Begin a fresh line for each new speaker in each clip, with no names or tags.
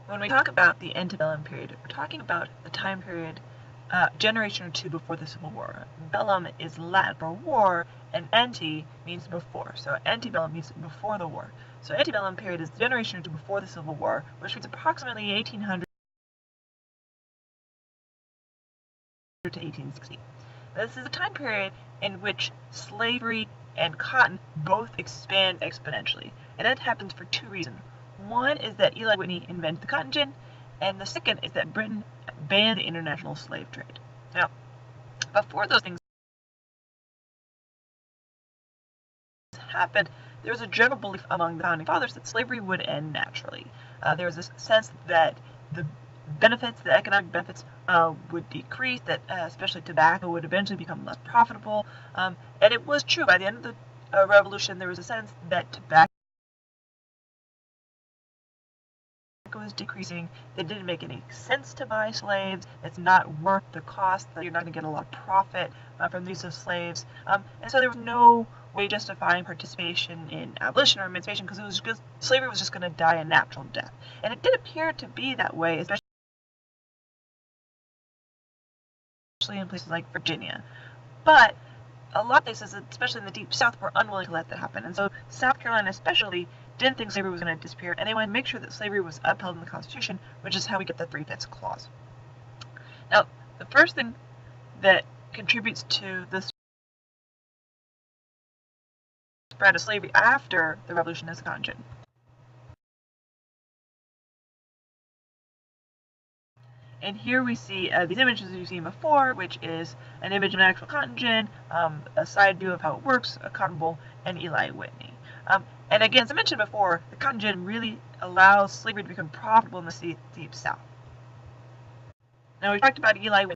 When we talk about the antebellum period, we're talking about the time period generation or two before the Civil War. Bellum is Latin for war, and ante means before. So antebellum means before the war. So antebellum period is the generation or two before the Civil War, which means approximately 1800 to 1860. This is a time period in which slavery and cotton both expand exponentially, and that happens for two reasons. One is that Eli Whitney invented the cotton gin, and the second is that Britain banned the international slave trade. Now, before those things happened, there was a general belief among the founding fathers that slavery would end naturally. There was this sense that the benefits, the economic benefits, would decrease, that especially tobacco would eventually become less profitable. And it was true. By the end of the Revolution, there was a sense that tobacco was decreasing. It didn't make any sense to buy slaves. It's not worth the cost. That you're not going to get a lot of profit from the use of slaves. And so there was no way justifying participation in abolition or emancipation because it was just, slavery was just going to die a natural death. And it did appear to be that way, especially in places like Virginia. But a lot of places, especially in the Deep South, were unwilling to let that happen. And so South Carolina especially didn't think slavery was going to disappear, and they wanted to make sure that slavery was upheld in the Constitution, which is how we get the 3/5 clause. Now, the first thing that contributes to the spread of slavery after the Revolution is the cotton gin. And here we see these images you've seen before, which is an image of an actual cotton gin, a side view of how it works, a cotton boll, and Eli Whitney. And again, as I mentioned before, the cotton gin really allows slavery to become profitable in the Deep South. Now, we talked about Eli Whitney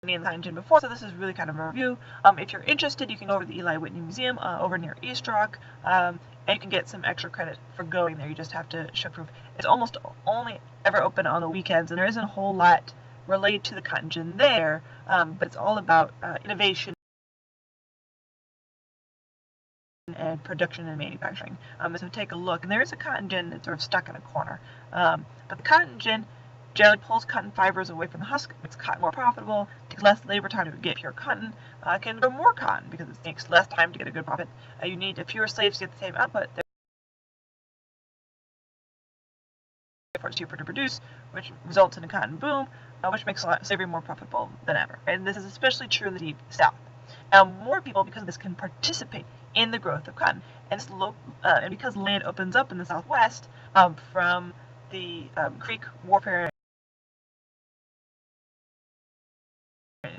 and the cotton gin before, so this is really kind of a review. If you're interested, you can go over to the Eli Whitney Museum over near East Rock, and you can get some extra credit for going there. You just have to show proof. It's almost only ever open on the weekends, and there isn't a whole lot related to the cotton gin there, but it's all about innovation and production and manufacturing. So take a look, and there is a cotton gin that's sort of stuck in a corner. But the cotton gin generally pulls cotton fibers away from the husk, makes cotton more profitable, takes less labor time to get pure cotton, can grow more cotton because it takes less time to get a good profit. You need fewer slaves to get the same output, therefore it's cheaper to produce, which results in a cotton boom, which makes slavery more profitable than ever. And this is especially true in the Deep South. Now, more people, because of this, can participate in the growth of cotton. And, and because land opens up in the Southwest from the Creek warfare,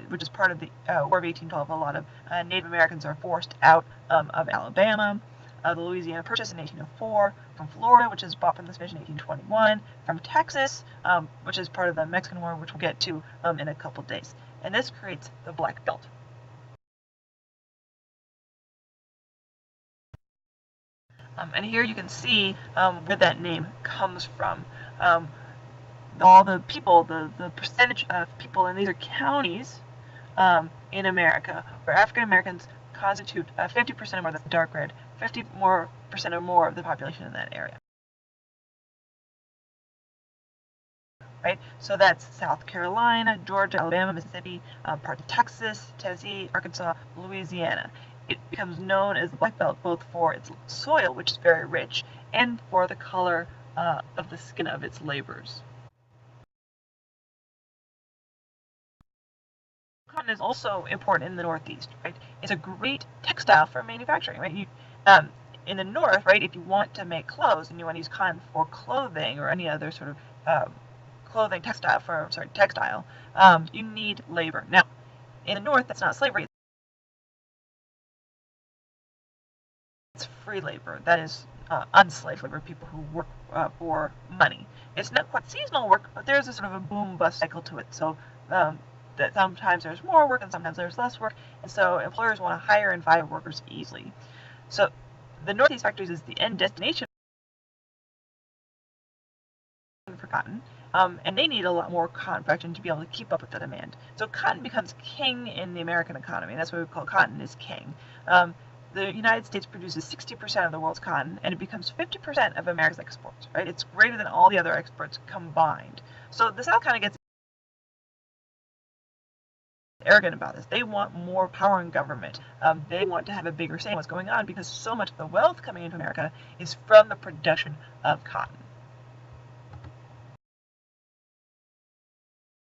which is part of the War of 1812, a lot of Native Americans are forced out of Alabama. The Louisiana Purchase in 1804, from Florida, which is bought from the Spanish in 1821, from Texas, which is part of the Mexican War, which we'll get to in a couple days. And this creates the Black Belt. And here you can see where that name comes from. All the people, the percentage of people, and these are counties in America, where African Americans constitute 50% or more, that's dark red, 50% or more of the population in that area. Right? So that's South Carolina, Georgia, Alabama, Mississippi, parts of Texas, Tennessee, Arkansas, Louisiana. It becomes known as the Black Belt both for its soil, which is very rich, and for the color of the skin of its laborers. Cotton is also important in the Northeast, right? It's a great textile for manufacturing, right? In the North, right, if you want to make clothes and you want to use cotton for clothing or any other sort of textile, you need labor. Now, in the North, that's not slavery. It's free labor. That is unslaved labor, people who work for money. It's not quite seasonal work, but there's a sort of a boom-bust cycle to it. So that sometimes there's more work and sometimes there's less work, and so employers want to hire and fire workers easily. So the Northeast factories is the end destination for cotton, and they need a lot more cotton production to be able to keep up with the demand. So cotton becomes king in the American economy, and that's why we call cotton is king. the United States produces 60% of the world's cotton, and it becomes 50% of America's exports, right? It's greater than all the other exports combined. So the South kind of gets arrogant about this. They want more power in government. They want to have a bigger say in what's going on because so much of the wealth coming into America is from the production of cotton.